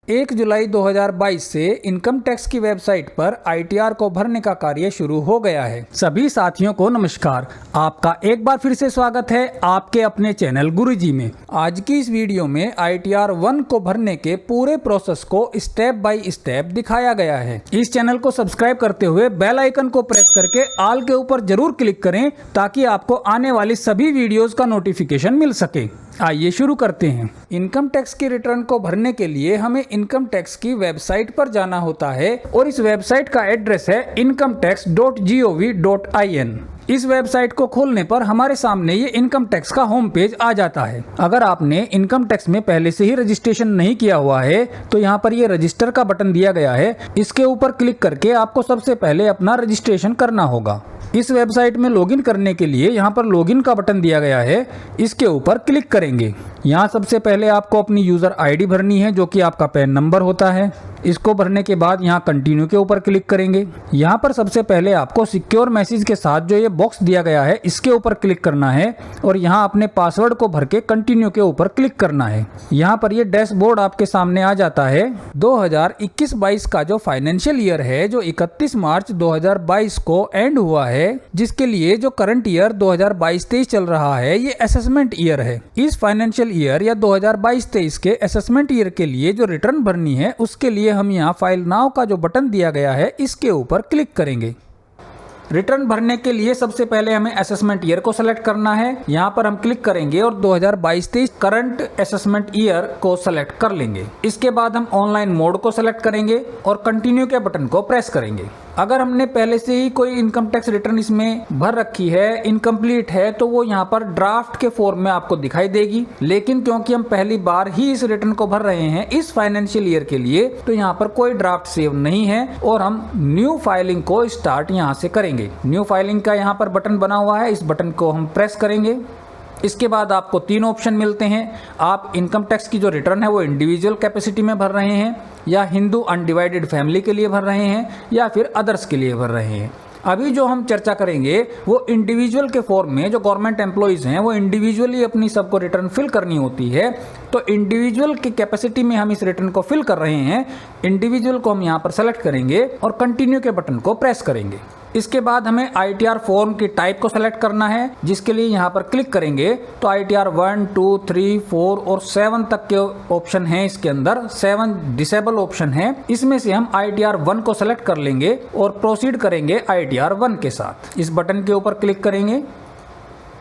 1 जुलाई 2022 से income tax की website पर आईटीआर को भरने का कार्य शुरू हो गया है। सभी साथियों को नमस्कार। आपका एक बार फिर से स्वागत है आपके अपने चैनल गुरुजी में। आज की इस वीडियो में आईटीआर 1 को भरने के पूरे प्रोसेस को स्टेप बाय स्टेप दिखाया गया है। इस चैनल को सब्सक्राइब करते हुए बेल आइकन को प्रेस करके ऑल के ऊपर जरूर क्लिक करें ताकि आपको आने वाली सभी वीडियोस का नोटिफिकेशन मिल सके। आइए शुरू करते हैं। इनकम टैक्स की रिटर्न को भरने के लिए हमें इनकम टैक्स की वेबसाइट पर जाना होता है और इस वेबसाइट का एड्रेस है incometax.gov.in। इस वेबसाइट को खोलने पर हमारे सामने ये इनकम टैक्स का होम पेज आ जाता है। अगर आपने इनकम टैक्स में पहले से ही रजिस्ट्रेशन नहीं किया हुआ है तो यहाँ पर ये रजिस्टर का बटन दिया गया है, इसके ऊपर क्लिक करके आपको सबसे पहले अपना रजिस्ट्रेशन करना होगा। इस वेबसाइट में लॉगिन करने के लिए यहाँ पर लॉगिन का बटन दिया गया है, इसके ऊपर क्लिक करेंगे। यहाँ सबसे पहले आपको अपनी यूज़र आईडी भरनी है जो कि आपका पैन नंबर होता है। इसको भरने के बाद यहाँ कंटिन्यू के ऊपर क्लिक करेंगे। यहाँ पर सबसे पहले आपको सिक्योर मैसेज के साथ जो ये बॉक्स दिया गया है इसके ऊपर क्लिक करना है और यहाँ अपने पासवर्ड को भर के कंटिन्यू के ऊपर क्लिक करना है। यहाँ पर ये डैशबोर्ड आपके सामने आ जाता है। 2021-22 का जो फाइनेंशियल ईयर है जो 31 मार्च 2022 को एंड हुआ है, जिसके लिए जो करंट ईयर 2022-23 चल रहा है ये असेसमेंट ईयर है। इस फाइनेंशियल ईयर या 2022-23 के असेसमेंट ईयर के लिए जो रिटर्न भरनी है उसके लिए हम यहाँ फाइल नाउ का जो बटन दिया गया है इसके ऊपर क्लिक करेंगे। रिटर्न भरने के लिए सबसे पहले हमें असेसमेंट ईयर को सेलेक्ट करना है। यहाँ पर हम क्लिक करेंगे और 2022-23 करंट असेसमेंट ईयर को सेलेक्ट कर लेंगे। इसके बाद हम ऑनलाइन मोड को सेलेक्ट करेंगे और कंटिन्यू के बटन को प्रेस करेंगे। अगर हमने पहले से ही कोई इनकम टैक्स रिटर्न इसमें भर रखी है, इनकम्प्लीट है, तो वो यहाँ पर ड्राफ्ट के फॉर्म में आपको दिखाई देगी। लेकिन क्योंकि हम पहली बार ही इस रिटर्न को भर रहे हैं इस फाइनेंशियल ईयर के लिए, तो यहाँ पर कोई ड्राफ्ट सेव नहीं है और हम न्यू फाइलिंग को स्टार्ट यहाँ से करेंगे। न्यू फाइलिंग का यहाँ पर बटन बना हुआ है, इस बटन को हम प्रेस करेंगे। इसके बाद आपको 3 ऑप्शन मिलते हैं। आप इनकम टैक्स की जो रिटर्न है वो इंडिविजुअल कैपेसिटी में भर रहे हैं या हिंदू अनडिवाइडेड फैमिली के लिए भर रहे हैं या फिर अदर्स के लिए भर रहे हैं। अभी जो हम चर्चा करेंगे वो इंडिविजुअल के फॉर्म में जो गवर्नमेंट एम्प्लॉइज हैं वो इंडिविजुअली अपनी सबको रिटर्न फिल करनी होती है। तो इंडिविजुअल की कैपेसिटी में हम इस रिटर्न को फिल कर रहे हैं। इंडिविजुअल को हम यहाँ पर सेलेक्ट करेंगे और कंटिन्यू के बटन को प्रेस करेंगे। इसके बाद हमें आईटीआर फॉर्म की टाइप को सेलेक्ट करना है, जिसके लिए यहाँ पर क्लिक करेंगे तो आईटीआर 1, 2, 3, 4 और 7 तक के ऑप्शन हैं। इसके अंदर 7 डिसेबल ऑप्शन है। इसमें से हम आईटीआर 1 को सेलेक्ट कर लेंगे और प्रोसीड करेंगे आईटीआर 1 के साथ। इस बटन के ऊपर क्लिक करेंगे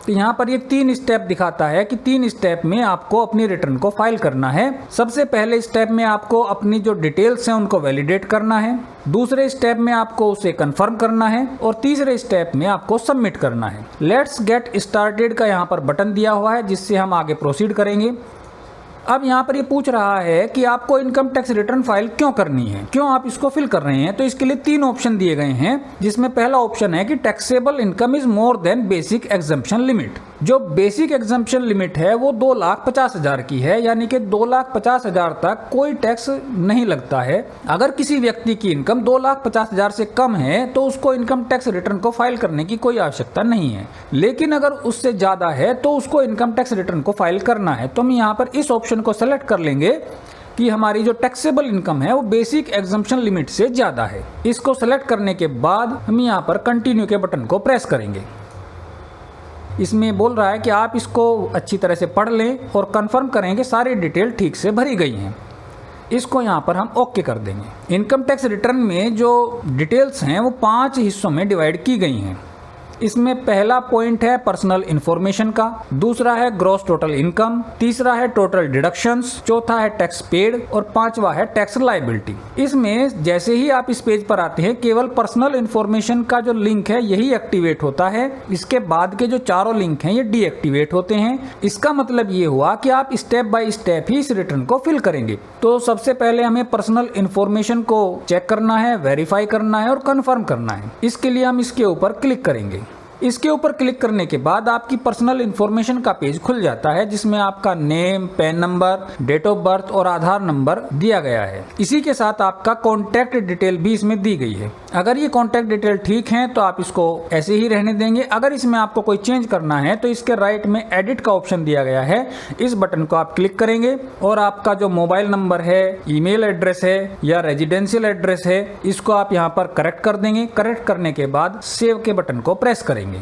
तो यहाँ पर ये 3 स्टेप दिखाता है कि 3 स्टेप में आपको अपनी रिटर्न को फाइल करना है। सबसे पहले स्टेप में आपको अपनी जो डिटेल्स हैं उनको वैलिडेट करना है। दूसरे स्टेप में आपको उसे कंफर्म करना है और तीसरे स्टेप में आपको सबमिट करना है। लेट्स गेट स्टार्टेड का यहाँ पर बटन दिया हुआ है जिससे हम आगे प्रोसीड करेंगे। अब यहाँ पर ये पूछ रहा है कि आपको इनकम टैक्स रिटर्न फाइल क्यों करनी है, क्यों आप इसको फिल कर रहे हैं। तो इसके लिए 3 ऑप्शन दिए गए हैं, जिसमें पहला ऑप्शन है कि taxable income is more than basic exemption limit. जो बेसिक एग्जम्पशन लिमिट है वो 2,50,000 की है, यानी कि 2,50,000 तक कोई टैक्स नहीं लगता है। अगर किसी व्यक्ति की इनकम 2,50,000 से कम है तो उसको इनकम टैक्स रिटर्न को फाइल करने की कोई आवश्यकता नहीं है। लेकिन अगर उससे ज्यादा है तो उसको इनकम टैक्स रिटर्न को फाइल करना है। तो हम यहाँ पर इस ऑप्शन को सेलेक्ट कर लेंगे कि हमारी जो टैक्सेबल इनकम है वो बेसिक एग्जम्पशन लिमिट से ज्यादा है। इसको सेलेक्ट करने के बाद हम यहाँ पर कंटिन्यू के बटन को प्रेस करेंगे। इसमें बोल रहा है कि आप इसको अच्छी तरह से पढ़ लें और कंफर्म करें कि सारी डिटेल ठीक से भरी गई हैं। इसको यहाँ पर हम ओके कर देंगे। इनकम टैक्स रिटर्न में जो डिटेल्स हैं वो 5 हिस्सों में डिवाइड की गई हैं। इसमें पहला पॉइंट है पर्सनल इंफॉर्मेशन का, दूसरा है ग्रॉस टोटल इनकम, तीसरा है टोटल डिडक्शंस, चौथा है टैक्स पेड और 5वां है टैक्स लायबिलिटी। इसमें जैसे ही आप इस पेज पर आते हैं केवल पर्सनल इंफॉर्मेशन का जो लिंक है यही एक्टिवेट होता है। इसके बाद के जो चारों लिंक हैं ये डीएक्टिवेट होते हैं। इसका मतलब ये हुआ कि आप स्टेप बाय स्टेप ही इस रिटर्न को फिल करेंगे। तो सबसे पहले हमें पर्सनल इंफॉर्मेशन को चेक करना है, वेरीफाई करना है और कंफर्म करना है। इसके लिए हम इसके ऊपर क्लिक करेंगे। इसके ऊपर क्लिक करने के बाद आपकी पर्सनल इन्फॉर्मेशन का पेज खुल जाता है, जिसमें आपका name, PAN number, date of birth और आधार नंबर दिया गया है। इसी के साथ आपका कॉन्टैक्ट डिटेल भी इसमें दी गई है। अगर ये कॉन्टैक्ट डिटेल ठीक है तो आप इसको ऐसे ही रहने देंगे। अगर इसमें आपको कोई चेंज करना है तो इसके राइट में एडिट का ऑप्शन दिया गया है, इस बटन को आप क्लिक करेंगे और आपका जो मोबाइल नंबर है, ईमेल एड्रेस है या रेजिडेंशियल एड्रेस है, इसको आप यहाँ पर करेक्ट कर देंगे। करेक्ट करने के बाद सेव के बटन को प्रेस करेंगे।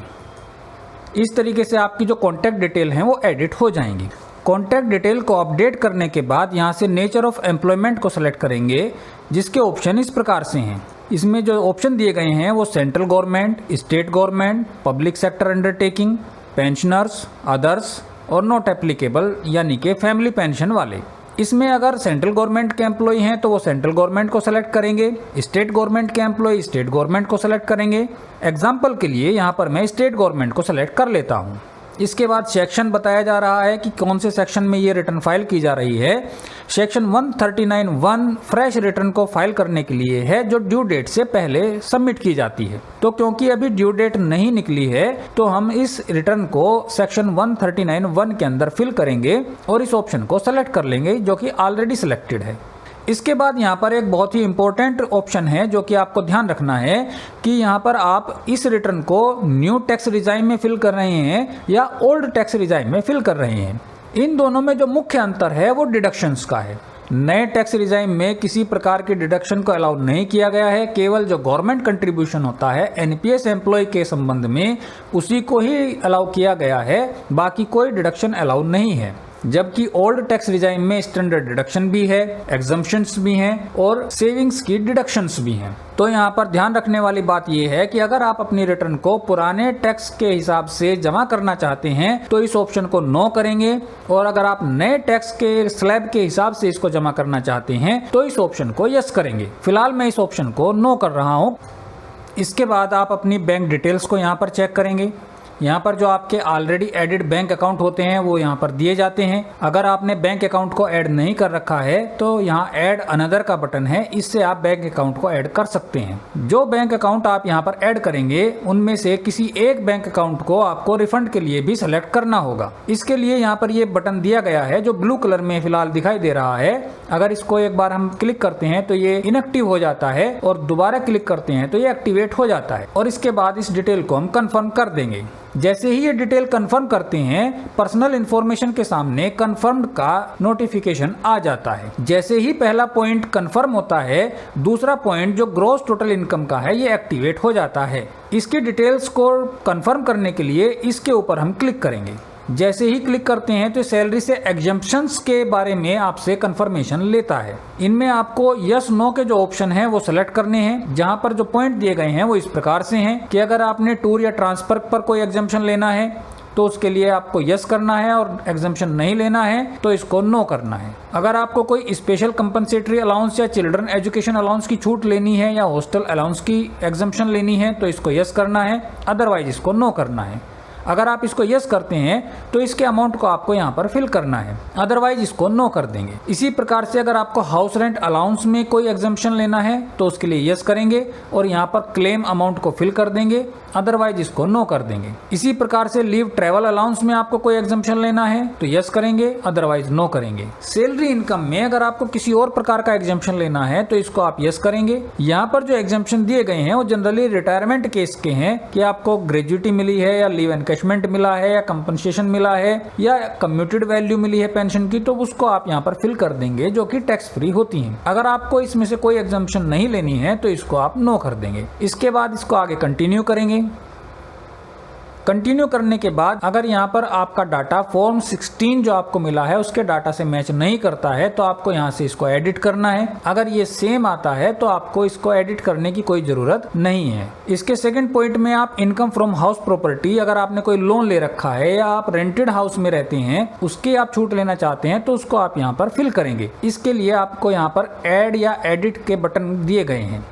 इस तरीके से आपकी जो कॉन्टैक्ट डिटेल हैं वो एडिट हो जाएंगी। कॉन्टैक्ट डिटेल को अपडेट करने के बाद यहाँ से नेचर ऑफ एम्प्लॉयमेंट को सेलेक्ट करेंगे, जिसके ऑप्शन इस प्रकार से हैं। इसमें जो ऑप्शन दिए गए हैं वो central government, state government, public sector undertaking, pensioners, others और नॉट एप्लीकेबल यानी कि फैमिली पेंशन वाले। इसमें अगर सेंट्रल गवर्नमेंट के एम्प्लॉय हैं तो वो सेंट्रल गवर्नमेंट को सेलेक्ट करेंगे, स्टेट गवर्नमेंट के एम्प्लॉय स्टेट गवर्नमेंट को सेलेक्ट करेंगे। एग्जाम्पल के लिए यहाँ पर मैं स्टेट गवर्नमेंट को सेलेक्ट कर लेता हूँ। इसके बाद सेक्शन बताया जा रहा है कि कौन से सेक्शन में ये रिटर्न फाइल की जा रही है। सेक्शन 139(1) फ्रेश रिटर्न को फाइल करने के लिए है, जो ड्यू डेट से पहले सबमिट की जाती है। तो क्योंकि अभी ड्यू डेट नहीं निकली है तो हम इस रिटर्न को सेक्शन 139(1) के अंदर फिल करेंगे और इस ऑप्शन को सेलेक्ट कर लेंगे, जो कि ऑलरेडी सिलेक्टेड है। इसके बाद यहाँ पर एक बहुत ही इंपॉर्टेंट ऑप्शन है जो कि आपको ध्यान रखना है कि यहाँ पर आप इस रिटर्न को न्यू टैक्स रिजाइम में फिल कर रहे हैं या ओल्ड टैक्स रिजाइम में फिल कर रहे हैं। इन दोनों में जो मुख्य अंतर है वो डिडक्शंस का है। नए टैक्स रिजाइम में किसी प्रकार के डिडक्शन को अलाउ नहीं किया गया है, केवल जो गवर्नमेंट कंट्रीब्यूशन होता है एनपीएस एम्प्लॉय के संबंध में उसी को ही अलाउ किया गया है, बाकी कोई डिडक्शन अलाउ नहीं है। जबकि ओल्ड टैक्स रिजाइम में स्टैंडर्ड डिडक्शन भी है, एग्जम्पशंस भी हैं और सेविंग्स की डिडक्शंस भी हैं। तो यहाँ पर ध्यान रखने वाली बात यह है कि अगर आप अपनी रिटर्न को पुराने टैक्स के हिसाब से जमा करना चाहते हैं तो इस ऑप्शन को नो करेंगे, और अगर आप नए टैक्स के स्लैब के हिसाब से इसको जमा करना चाहते हैं तो इस ऑप्शन को यस करेंगे। फिलहाल मैं इस ऑप्शन को नो कर रहा हूँ। इसके बाद आप अपनी बैंक डिटेल्स को यहाँ पर चेक करेंगे। यहाँ पर जो आपके ऑलरेडी एडिड बैंक अकाउंट होते हैं वो यहाँ पर दिए जाते हैं। अगर आपने बैंक अकाउंट को ऐड नहीं कर रखा है तो यहाँ ऐड अनदर का बटन है, इससे आप बैंक अकाउंट को ऐड कर सकते हैं। जो बैंक अकाउंट आप यहाँ पर ऐड करेंगे उनमें से किसी एक बैंक अकाउंट को आपको रिफंड के लिए भी सेलेक्ट करना होगा। इसके लिए यहाँ पर ये बटन दिया गया है जो ब्लू कलर में फिलहाल दिखाई दे रहा है। अगर इसको एक बार हम क्लिक करते हैं तो ये इनएक्टिव हो जाता है और दोबारा क्लिक करते हैं तो ये एक्टिवेट हो जाता है, और इसके बाद इस डिटेल को हम कंफर्म कर देंगे। जैसे ही ये डिटेल कंफर्म करते हैं, पर्सनल इंफॉर्मेशन के सामने कंफर्म्ड का नोटिफिकेशन आ जाता है। जैसे ही पहला पॉइंट कंफर्म होता है, दूसरा पॉइंट जो ग्रॉस टोटल इनकम का है ये एक्टिवेट हो जाता है। इसकी डिटेल्स को कंफर्म करने के लिए इसके ऊपर हम क्लिक करेंगे। जैसे ही क्लिक करते हैं तो सैलरी से एग्जम्पशंस के बारे में आपसे कंफर्मेशन लेता है। इनमें आपको यस नो के जो ऑप्शन हैं वो सेलेक्ट करने हैं, जहां पर जो पॉइंट दिए गए हैं वो इस प्रकार से हैं कि अगर आपने टूर या ट्रांसफर पर कोई एग्जम्पशन लेना है तो उसके लिए आपको यस करना है, और एग्जम्पशन नहीं लेना है तो इसको नो करना है। अगर आपको कोई स्पेशल कंपनसेटरी अलाउंस या चिल्ड्रन एजुकेशन अलाउंस की छूट लेनी है या हॉस्टल अलाउंस की एग्जम्पशन लेनी है तो इसको यस करना है, अदरवाइज इसको नो करना है। अगर आप इसको यस करते हैं तो इसके अमाउंट को आपको यहाँ पर फिल करना है, अदरवाइज इसको नो कर देंगे। इसी प्रकार से अगर आपको हाउस रेंट अलाउंस में कोई एग्जम्पशन लेना है तो उसके लिए यस करेंगे और यहाँ पर क्लेम अमाउंट को फिल कर देंगे, अदरवाइज इसको नो कर देंगे। इसी प्रकार से लीव ट्रैवल अलाउंस में आपको कोई एग्जम्पशन लेना है तो यस करेंगे, अदरवाइज नो करेंगे। सैलरी इनकम में अगर आपको किसी और प्रकार का एग्जम्पशन लेना है तो इसको आप यस करेंगे। यहाँ पर जो एग्जम्पशन दिए गए हैं वो जनरली रिटायरमेंट केस के हैं कि आपको ग्रेजुइटी मिली है या लीव एनकैशमेंट मिला है या कंपनसेशन मिला है या कम्यूटेड वैल्यू मिली है पेंशन की, तो उसको आप यहाँ पर फिल कर देंगे जो कि टैक्स फ्री होती हैं। अगर आपको इसमें से कोई एग्जम्पशन नहीं लेनी है तो इसको आप नो कर देंगे। इसके बाद इसको आगे कंटिन्यू करेंगे। कंटिन्यू करने के बाद अगर यहाँ पर आपका डाटा फॉर्म 16 जो आपको मिला है उसके डाटा से मैच नहीं करता है तो आपको यहाँ से इसको एडिट करना है। अगर ये सेम आता है तो आपको इसको एडिट करने की कोई जरूरत नहीं है। इसके सेकंड पॉइंट में आप इनकम फ्रॉम हाउस प्रॉपर्टी, अगर आपने कोई लोन ले रखा है या आप रेंटेड हाउस में रहते हैं उसके आप छूट लेना चाहते हैं तो उसको आप यहाँ पर फिल करेंगे। इसके लिए आपको यहाँ पर ऐड या एडिट के बटन दिए गए हैं।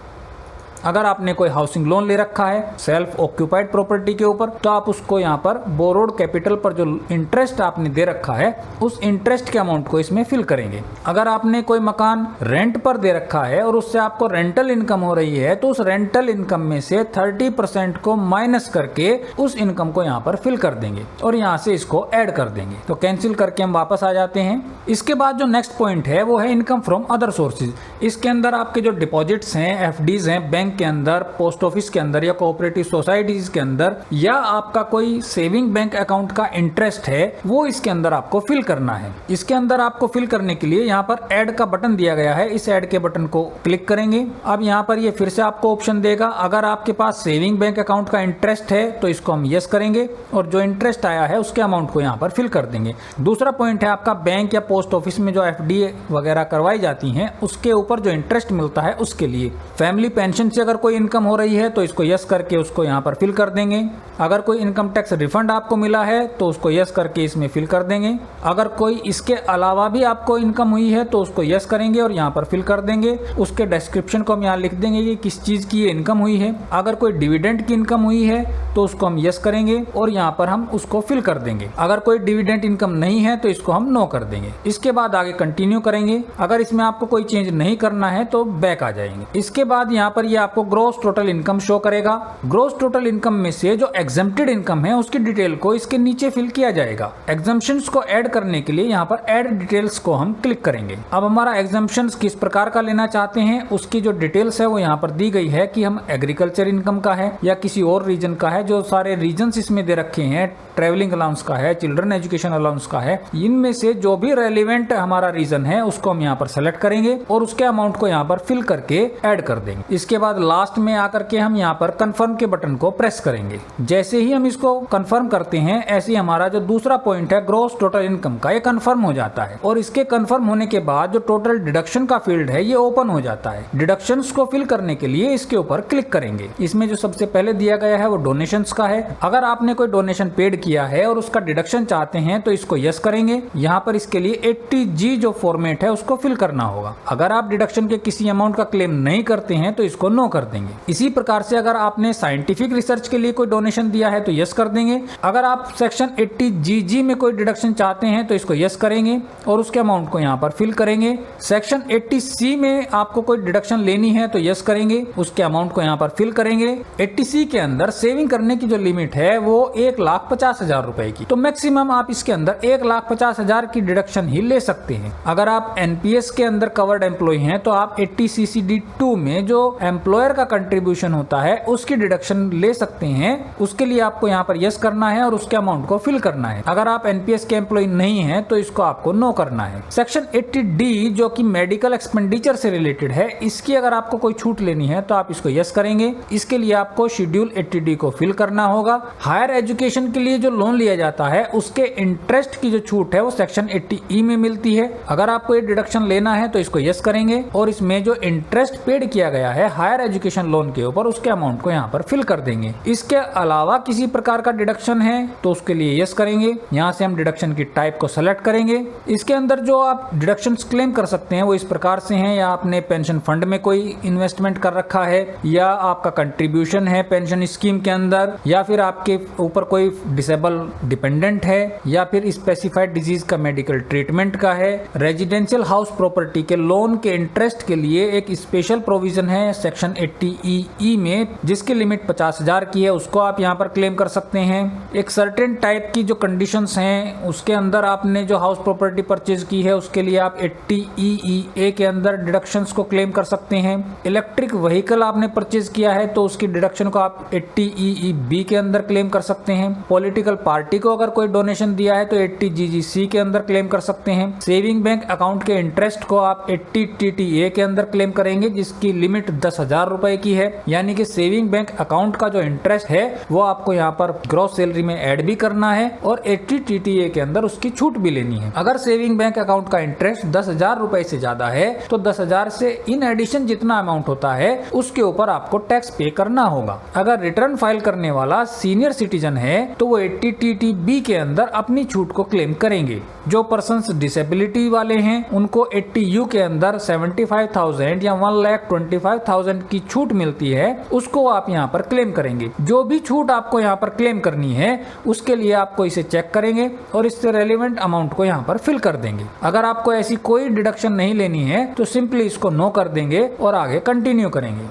अगर आपने कोई हाउसिंग लोन ले रखा है सेल्फ ऑक्यूपाइड प्रॉपर्टी के ऊपर, तो आप उसको यहाँ पर बोरोड कैपिटल पर जो इंटरेस्ट आपने दे रखा है उस इंटरेस्ट के अमाउंट को इसमें फिल करेंगे। अगर आपने कोई मकान रेंट पर दे रखा है और उससे आपको रेंटल इनकम हो रही है, तो उस रेंटल इनकम में से 30% को माइनस करके उस इनकम को यहाँ पर फिल कर देंगे और यहाँ से इसको ऐड कर देंगे। तो कैंसिल करके हम वापस आ जाते हैं। इसके बाद जो नेक्स्ट पॉइंट है वो है इनकम फ्रॉम अदर सोर्सेज। इसके अंदर आपके जो डिपॉजिट्स हैं, एफडीज हैं बैंक के अंदर, पोस्ट ऑफिस के अंदर या कोऑपरेटिव सोसाइटीज के अंदर, या आपका कोई सेविंग बैंक अकाउंट का इंटरेस्ट है, वो इसके अंदर आपको फिल करना है। इसके अंदर आपको फिल करने के लिए यहाँ पर ऐड का बटन दिया गया है, इस ऐड के बटन को क्लिक करेंगे। अब यहाँ पर ये फिर से आपको ऑप्शन देगा, अगर आपके पास सेविंग बैंक अकाउंट का इंटरेस्ट है तो इसको हम यस करेंगे और जो इंटरेस्ट आया है उसके अमाउंट को यहाँ पर फिल कर देंगे। दूसरा पॉइंट है आपका बैंक या पोस्ट ऑफिस में जो एफडी वगैरह करवाई जाती हैं उसके ऊपर जो इंटरेस्ट मिलता है उसके लिए। फैमिली पेंशन से अगर कोई इनकम हो रही है तो इसको यस करके उसको यहाँ पर फिल कर देंगे। अगर कोई इनकम टैक्स रिफंड आपको मिला है तो उसको यस करके इसमें फिल कर देंगे। अगर कोई इसके अलावा भी आपको इनकम हुई है तो उसको यस करेंगे और यहाँ पर फिल कर देंगे। उसके डिस्क्रिप्शन को हम यहाँ लिख देंगे कि किस चीज़ की ये इनकम हुई है। अगर कोई डिविडेंड की इनकम हुई है तो उसको हम यस करेंगे और यहाँ पर हम उसको फिल कर देंगे। अगर कोई डिविडेंड इनकम नहीं है तो इसको हम नो कर देंगे। इसके बाद आगे कंटिन्यू करेंगे। अगर इसमें आपको कोई चेंज नहीं करना है तो बैक आ जाएंगे। इसके बाद यहाँ पर ये आपको ग्रॉस टोटल इनकम शो करेगा। ग्रॉस टोटल इनकम में से जो एग्जम्प्टेड इनकम है उसकी डिटेल को इसके नीचे फिल किया जाएगा। एग्जम्पशंस को ऐड करने के लिए यहाँ पर ऐड डिटेल्स को हम क्लिक करेंगे। अब हमारा एग्जम्पशंस किस प्रकार का लेना चाहते हैं उसकी जो डिटेल्स है वो यहाँ पर दी गई है कि हम एग्रीकल्चर इनकम का है या किसी और रीजन का है। जो सारे रीजन्स इसमें दे रखे हैं, ट्रेवलिंग अलाउंस का है, चिल्ड्रन एजुकेशन अलाउंस का है, इनमें से जो भी रेलिवेंट हमारा रीजन है उसको हम यहाँ पर सेलेक्ट करेंगे और उसके अमाउंट को यहाँ पर फिल करके ऐड कर देंगे। इसके बाद लास्ट में आकर के हम यहाँ पर कंफर्म के बटन को प्रेस करेंगे। जैसे ही हम इसको कंफर्म करते हैं ऐसे ही हमारा जो दूसरा पॉइंट है ग्रॉस टोटल इनकम का, ये कंफर्म हो जाता है और इसके कंफर्म होने के बाद जो टोटल डिडक्शन का फील्ड है ये ओपन हो जाता है। डिडक्शंस को फिल करने के लिए इसके ऊपर क्लिक करेंगे। इसमें जो सबसे पहले दिया गया है वो डोनेशंस का है। अगर आपने कोई डोनेशन पेड किया है और उसका डिडक्शन चाहते हैं तो इसको यस करेंगे। यहाँ पर इसके लिए 80G जो फॉर्मेट है उसको फिल करना होगा। अगर आप डिडक्शन के किसी अमाउंट का क्लेम नहीं करते हैं तो इसको नो कर देंगे। इसी प्रकार से अगर आपने साइंटिफिक रिसर्च के लिए कोई डोनेशन दिया है तो यस कर देंगे। अगर आप सेक्शन 80GG में कोई डिडक्शन चाहते हैं तो इसको यस करेंगे और उसके अमाउंट को यहाँ पर फिल करेंगे। सेक्शन 80C में आपको कोई डिडक्शन लेनी है तो यस करेंगे, उसके अमाउंट को यहाँ पर फिल करेंगे। 80C के अंदर सेविंग करने की जो लिमिट है वो 1,50,000 रुपए की, तो मैक्सिमम आप इसके अंदर 1,50,000 की डिडक्शन ही ले सकते हैं। अगर आप NPS के अंदर कवर्ड एम्प्लॉय हैं तो आप 80CCD2 में जो एम्प्लॉयर का कंट्रीब्यूशन होता है उसकी डिडक्शन ले सकते हैं। उसके लिए आपको यहाँ पर यस करना है और उसके अमाउंट को फिल करना है। अगर आप NPS के एम्प्लॉय नहीं है तो इसको आपको नो करना है। सेक्शन 80D जो कि मेडिकल एक्सपेंडिचर से रिलेटेड है, इसकी अगर आपको कोई छूट लेनी है तो आप इसको यस करेंगे। इसके लिए आपको शेड्यूल 80D को फिल करना होगा। हायर एजुकेशन के लिए जो लोन लिया जाता है उसके इंटरेस्ट की जो छूट है वो सेक्शन 80E में मिलती है। अगर आपको ये डिडक्शन लेना है तो इसको यस करेंगे और इसमें जो इंटरेस्ट पेड किया गया है हायर एजुकेशन लोन के ऊपर उसके अमाउंट को यहाँ पर फिल कर देंगे। इसके अलावा किसी प्रकार का डिडक्शन है तो उसके लिए यस करेंगे। यहाँ से हम डिडक्शन की टाइप को सेलेक्ट करेंगे। इसके अंदर जो आप डिडक्शन क्लेम कर सकते हैं वो इस प्रकार से हैं, या आपने पेंशन फंड में कोई इन्वेस्टमेंट कर रखा है, या आपका कंट्रीब्यूशन है पेंशन स्कीम के अंदर, या फिर आपके ऊपर कोई डिसेबल डिपेंडेंट है, या फिर स्पेसिफाइड डिजीज का मेडिकल ट्रीटमेंट का है। रेजिडेंशियल हाउस प्रॉपर्टी के लोन के इंटरेस्ट के लिए एक स्पेशल प्रोविजन है सेक्शन 80EE में जिसकी लिमिट 50,000 की है, उसको आप यहाँ पर क्लेम कर सकते हैं। एक सर्टेन टाइप की जो कंडीशंस हैं उसके अंदर आपने जो हाउस प्रॉपर्टी परचेज की है उसके लिए आप 80EEA के अंदर डिडक्शंस को क्लेम कर सकते हैं। इलेक्ट्रिक व्हीकल आपने परचेज किया है तो उसकी डिडक्शन को आप 80EEB के अंदर क्लेम कर सकते हैं। पॉलिटिकल पार्टी को अगर कोई डोनेशन दिया है तो 80GGC के अंदर क्लेम कर सकते हैं। सेविंग बैंक अकाउंट के इंटरेस्ट को आप 80TTA के अंदर क्लेम करेंगे जिसकी लिमिट 10,000 रुपए की है। यानी कि सेविंग बैंक अकाउंट का जो इंटरेस्ट है वो आपको यहाँ पर ग्रॉस सैलरी में ऐड भी करना है और 80TTA के अंदर उसकी छूट भी लेनी है। अगर सेविंग बैंक अकाउंट का इंटरेस्ट 10,000 रुपए से ज्यादा है तो 10,000 से इन एडिशन जितना अमाउंट होता है उसके ऊपर आपको टैक्स पे करना होगा। अगर रिटर्न फाइल करने वाला सीनियर सिटीजन है तो वो 80TTB के अंदर अपनी छूट को क्लेम करेंगे। जो पर्सन्स डिसेबिलिटी वाले हैं उनको 80U के अंदर 75,000 या 1,25,000 की छूट मिलती है उसको आप यहाँ पर क्लेम करेंगे। जो भी छूट आपको यहाँ पर क्लेम करनी है उसके लिए आपको इसे चेक करेंगे और इससे रेलिवेंट अमाउंट को यहाँ पर फिल कर देंगे। अगर आपको ऐसी कोई डिडक्शन नहीं लेनी है तो सिंपली इसको नो कर देंगे और आगे कंटिन्यू करेंगे।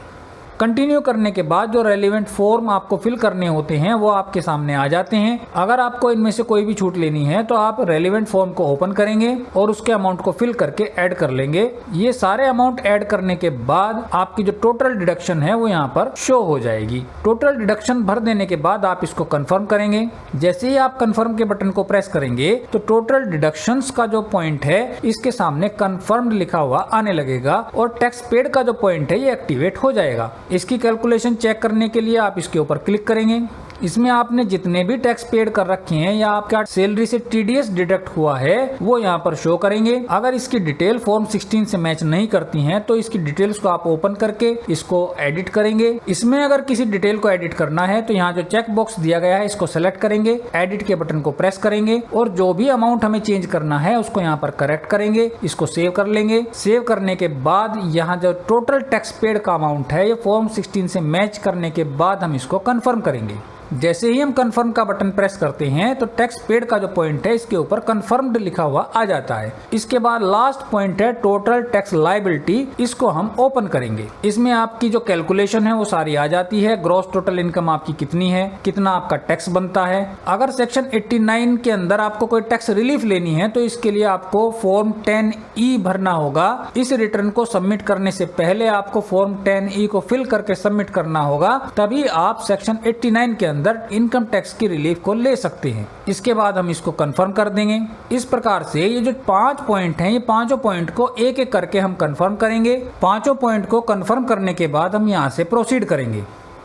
कंटिन्यू करने के बाद जो रेलिवेंट फॉर्म आपको फिल करने होते हैं वो आपके सामने आ जाते हैं। अगर आपको इनमें से कोई भी छूट लेनी है तो आप रेलिवेंट फॉर्म को ओपन करेंगे और उसके अमाउंट को फिल करके ऐड कर लेंगे। ये सारे अमाउंट ऐड करने के बाद आपकी जो टोटल डिडक्शन है वो यहाँ पर शो हो जाएगी। टोटल डिडक्शन भर देने के बाद आप इसको कंफर्म करेंगे। जैसे ही आप कंफर्म के बटन को प्रेस करेंगे तो टोटल डिडक्शंस का जो पॉइंट है इसके सामने कंफर्म्ड लिखा हुआ आने लगेगा और टैक्स पेड का जो पॉइंट है ये एक्टिवेट हो जाएगा। इसकी कैलकुलेशन चेक करने के लिए आप इसके ऊपर क्लिक करेंगे। इसमें आपने जितने भी टैक्स पेड कर रखे हैं या आपका सैलरी से टीडीएस डिडक्ट हुआ है वो यहाँ पर शो करेंगे। अगर इसकी डिटेल फॉर्म 16 से मैच नहीं करती हैं तो इसकी डिटेल्स को आप ओपन करके इसको एडिट करेंगे। इसमें अगर किसी डिटेल को एडिट करना है तो यहाँ जो चेक बॉक्स दिया गया है इसको सेलेक्ट करेंगे, एडिट के बटन को प्रेस करेंगे और जो भी अमाउंट हमें चेंज करना है उसको यहाँ पर करेक्ट करेंगे। इसको सेव कर लेंगे। सेव करने के बाद यहाँ जो टोटल टैक्स पेड का अमाउंट है ये फॉर्म 16 से मैच करने के बाद हम इसको कंफर्म करेंगे। जैसे ही हम कंफर्म का बटन प्रेस करते हैं तो टैक्स पेड का जो पॉइंट है इसके ऊपर कंफर्म्ड लिखा हुआ आ जाता है। इसके बाद लास्ट पॉइंट है टोटल टैक्स लायबिलिटी, इसको हम ओपन करेंगे। इसमें आपकी जो कैलकुलेशन है वो सारी आ जाती है। ग्रॉस टोटल इनकम आपकी कितनी है, कितना आपका टैक्स बनता है। अगर सेक्शन 89 के अंदर आपको कोई टैक्स रिलीफ लेनी है तो इसके लिए आपको फॉर्म 10E भरना होगा। इस रिटर्न को सबमिट करने से पहले आपको फॉर्म 10E को फिल करके सबमिट करना होगा, तभी आप सेक्शन 89 के अंदर इनकम टैक्स की रिलीफ को ले सकते हैं। इसके बाद हम इसको कंफर्म कर देंगे। इस प्रकार से ये जो 5 पॉइंट हैं ये पांचों पॉइंट को एक एक करके हम कंफर्म करेंगे। पांचों पॉइंट को कंफर्म करने के बाद हम यहाँ से प्रोसीड करेंगे।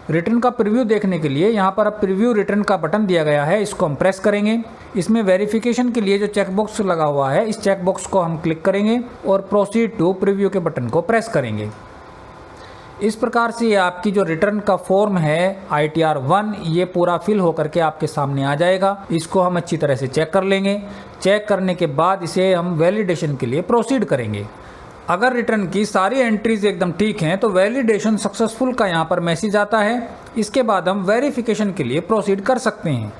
रिटर्न का प्रीव्यू देखने के लिए यहाँ पर अब प्रीव्यू रिटर्न का बटन दिया गया है, इसको हम प्रेस करेंगे। इसमें वेरिफिकेशन के लिए जो चेक बॉक्स लगा हुआ है इस चेक बॉक्स को हम क्लिक करेंगे और प्रोसीड टू प्रीव्यू के बटन को प्रेस करेंगे। इस प्रकार से ये आपकी जो रिटर्न का फॉर्म है ITR 1 ये पूरा फिल होकर के आपके सामने आ जाएगा। इसको हम अच्छी तरह से चेक कर लेंगे। चेक करने के बाद इसे हम वैलिडेशन के लिए प्रोसीड करेंगे। अगर रिटर्न की सारी एंट्रीज एकदम ठीक हैं तो वैलिडेशन सक्सेसफुल का यहाँ पर मैसेज आता है। इसके बाद हम वेरिफिकेशन के लिए प्रोसीड कर सकते हैं।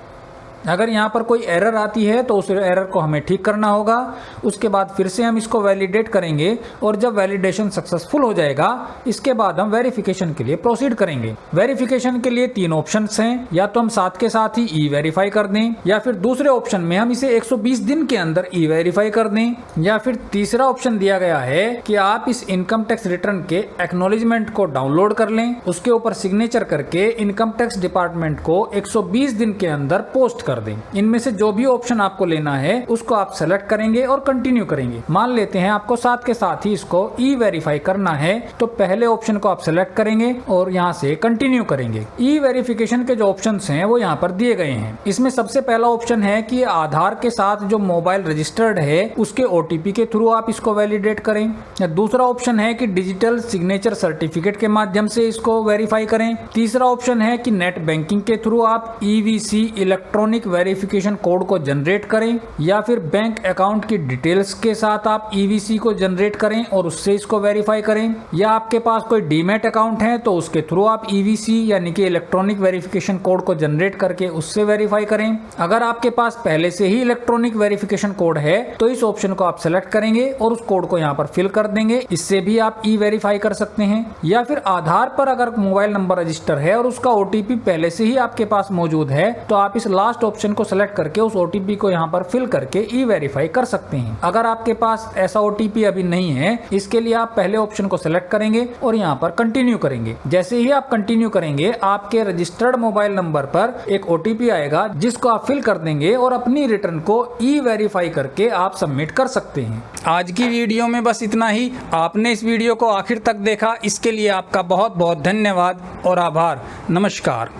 अगर यहाँ पर कोई एरर आती है तो उस एरर को हमें ठीक करना होगा। उसके बाद फिर से हम इसको वैलिडेट करेंगे और जब वैलिडेशन सक्सेसफुल हो जाएगा इसके बाद हम वेरिफिकेशन के लिए प्रोसीड करेंगे। वेरिफिकेशन के लिए 3 ऑप्शंस हैं, या तो हम साथ के साथ ही ई वेरीफाई कर दें, या फिर दूसरे ऑप्शन में हम इसे 120 दिन के अंदर ई वेरीफाई कर दें, या फिर तीसरा ऑप्शन दिया गया है कि आप इस इनकम टैक्स रिटर्न के एक्नॉलेजमेंट को डाउनलोड कर लें, उसके ऊपर सिग्नेचर करके इनकम टैक्स डिपार्टमेंट को 120 दिन के अंदर पोस्ट कर दें। इनमें से जो भी ऑप्शन आपको लेना है उसको आप सेलेक्ट करेंगे और कंटिन्यू करेंगे। मान लेते हैं आपको साथ के साथ ही इसको ई वेरीफाई करना है तो पहले ऑप्शन को आप सेलेक्ट करेंगे और यहाँ से कंटिन्यू करेंगे। ई वेरिफिकेशन के जो ऑप्शंस हैं वो यहाँ पर दिए गए हैं। इसमें सबसे पहला ऑप्शन है कि आधार के साथ जो मोबाइल रजिस्टर्ड है उसके OTP के थ्रू आप इसको वैलिडेट करें। दूसरा ऑप्शन है कि डिजिटल सिग्नेचर सर्टिफिकेट के माध्यम से इसको वेरीफाई करें। तीसरा ऑप्शन है कि नेट बैंकिंग के थ्रू आप EVC इलेक्ट्रॉनिक वेरिफिकेशन कोड को जनरेट करें, या फिर बैंक अकाउंट की डिटेल्स के साथ आप EVC को जनरेट करें और उससे इसको वेरीफाई करें, या आपके पास कोई डीमैट अकाउंट है तो उसके थ्रू आप EVC यानी कि इलेक्ट्रॉनिक वेरिफिकेशन कोड को जनरेट करके उससे वेरीफाई करें। अगर आपके पास पहले से ही इलेक्ट्रॉनिक वेरिफिकेशन कोड है तो इस ऑप्शन को आप सेलेक्ट करेंगे और उस कोड को यहाँ पर फिल कर देंगे। इससे भी आप ई वेरीफाई कर सकते हैं। या फिर आधार पर अगर मोबाइल नंबर रजिस्टर है और उसका OTP पहले से ही आपके पास मौजूद है तो आप इस लास्ट ऑप्शन को सेलेक्ट करके उस OTP को यहाँ पर फिल करके ई वेरीफाई कर सकते हैं। अगर आपके पास ऐसा OTP अभी नहीं है, इसके लिए आप पहले ऑप्शन को सेलेक्ट करेंगे और यहाँ पर कंटिन्यू करेंगे। जैसे ही आप कंटिन्यू करेंगे आपके रजिस्टर्ड मोबाइल नंबर पर एक OTP आएगा जिसको आप फिल कर देंगे और अपनी रिटर्न को ई वेरीफाई करके आप सबमिट कर सकते हैं। आज की वीडियो में बस इतना ही। आपने इस वीडियो को आखिर तक देखा, इसके लिए आपका बहुत बहुत धन्यवाद और आभार। नमस्कार।